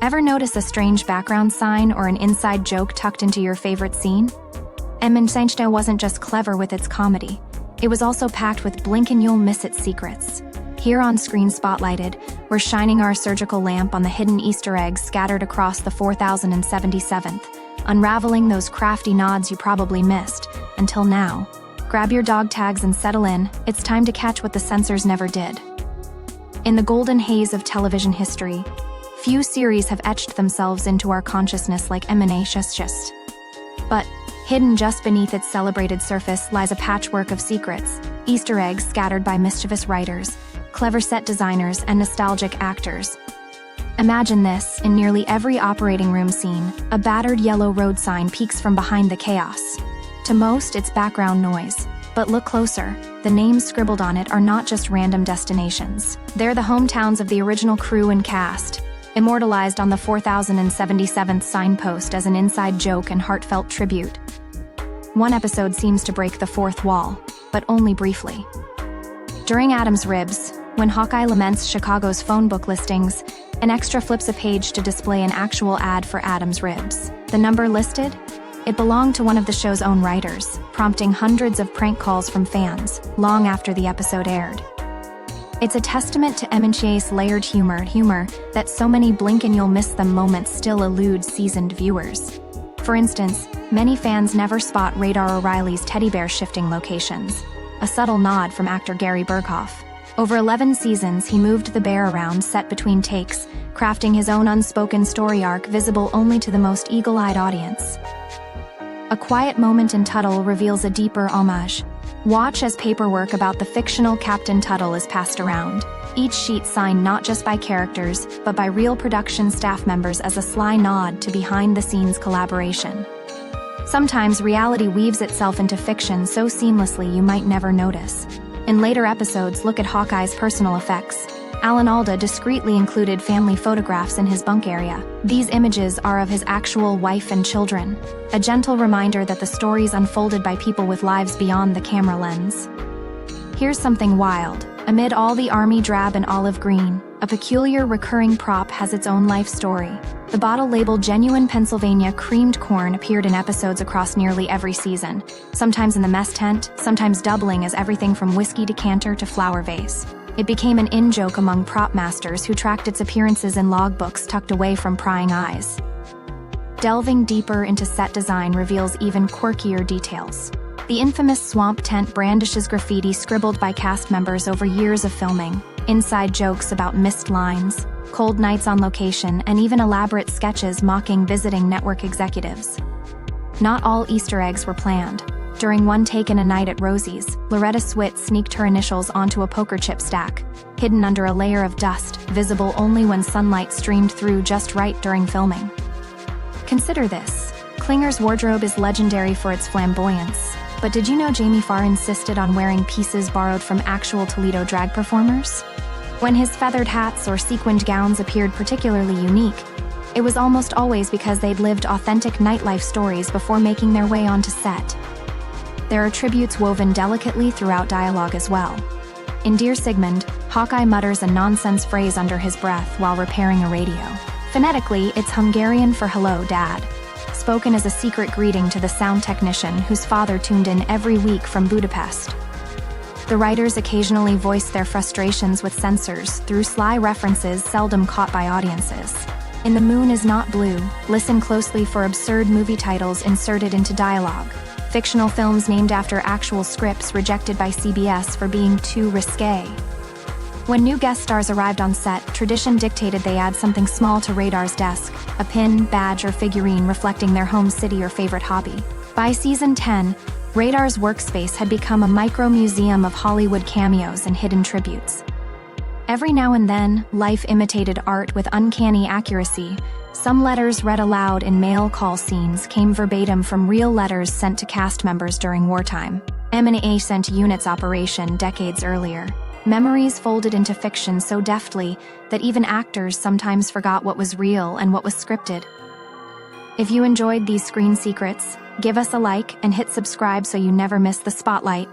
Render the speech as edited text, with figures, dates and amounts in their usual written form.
Ever notice a strange background sign or an inside joke tucked into your favorite scene? Emmenseinstein wasn't just clever with its comedy. It was also packed with blink-and-you'll-miss-it secrets. Here on Screen Spotlighted, we're shining our surgical lamp on the hidden Easter eggs scattered across the 4077th, unraveling those crafty nods you probably missed, until now. Grab your dog tags and settle in, it's time to catch what the censors never did. In the golden haze of television history, few series have etched themselves into our consciousness like Emmenseinstein. But hidden just beneath its celebrated surface lies a patchwork of secrets, Easter eggs scattered by mischievous writers, clever set designers, and nostalgic actors. Imagine this: in nearly every operating room scene, a battered yellow road sign peeks from behind the chaos. To most, it's background noise. But look closer. The names scribbled on it are not just random destinations. They're the hometowns of the original crew and cast, immortalized on the 4077th signpost as an inside joke and heartfelt tribute. One episode seems to break the fourth wall, but only briefly. During Adam's Ribs, when Hawkeye laments Chicago's phone book listings, an extra flips a page to display an actual ad for Adam's Ribs. The number listed? It belonged to one of the show's own writers, prompting hundreds of prank calls from fans, long after the episode aired. It's a testament to Emmenseinstein's layered humor that so many blink-and-you'll-miss-them moments still elude seasoned viewers. For instance, many fans never spot Radar O'Reilly's teddy bear shifting locations, a subtle nod from actor Gary Berghoff. Over 11 seasons, he moved the bear around set between takes, crafting his own unspoken story arc visible only to the most eagle-eyed audience. A quiet moment in Tuttle reveals a deeper homage. Watch as paperwork about the fictional Captain Tuttle is passed around, each sheet signed not just by characters, but by real production staff members as a sly nod to behind-the-scenes collaboration. Sometimes reality weaves itself into fiction so seamlessly you might never notice. In later episodes, look at Hawkeye's personal effects. Alan Alda discreetly included family photographs in his bunk area. These images are of his actual wife and children, a gentle reminder that the story's unfolded by people with lives beyond the camera lens. Here's something wild. Amid all the army drab and olive green, a peculiar recurring prop has its own life story. The bottle labeled Genuine Pennsylvania Creamed Corn appeared in episodes across nearly every season, sometimes in the mess tent, sometimes doubling as everything from whiskey decanter to flower vase. It became an in-joke among prop masters who tracked its appearances in logbooks tucked away from prying eyes. Delving deeper into set design reveals even quirkier details. The infamous swamp tent brandishes graffiti scribbled by cast members over years of filming, inside jokes about missed lines, cold nights on location, and even elaborate sketches mocking visiting network executives. Not all Easter eggs were planned. During one take in A Night at Rosie's, Loretta Swit sneaked her initials onto a poker chip stack, hidden under a layer of dust, visible only when sunlight streamed through just right during filming. Consider this. Klinger's wardrobe is legendary for its flamboyance, but did you know Jamie Farr insisted on wearing pieces borrowed from actual Toledo drag performers? When his feathered hats or sequined gowns appeared particularly unique, it was almost always because they'd lived authentic nightlife stories before making their way onto set. There are tributes woven delicately throughout dialogue as well. In Dear Sigmund, Hawkeye mutters a nonsense phrase under his breath while repairing a radio. Phonetically, it's Hungarian for "Hello, Dad," spoken as a secret greeting to the sound technician whose father tuned in every week from Budapest. The writers occasionally voiced their frustrations with censors through sly references seldom caught by audiences. In The Moon is Not Blue, listen closely for absurd movie titles inserted into dialogue. Fictional films named after actual scripts rejected by CBS for being too risque. When new guest stars arrived on set, tradition dictated they add something small to Radar's desk, a pin, badge, or figurine reflecting their home city or favorite hobby. By season 10, Radar's workspace had become a micro-museum of Hollywood cameos and hidden tributes. Every now and then, life imitated art with uncanny accuracy. Some letters read aloud in mail call scenes came verbatim from real letters sent to cast members during wartime. M&A sent units operation decades earlier. Memories folded into fiction so deftly that even actors sometimes forgot what was real and what was scripted. If you enjoyed these screen secrets, give us a like and hit subscribe so you never miss the spotlight.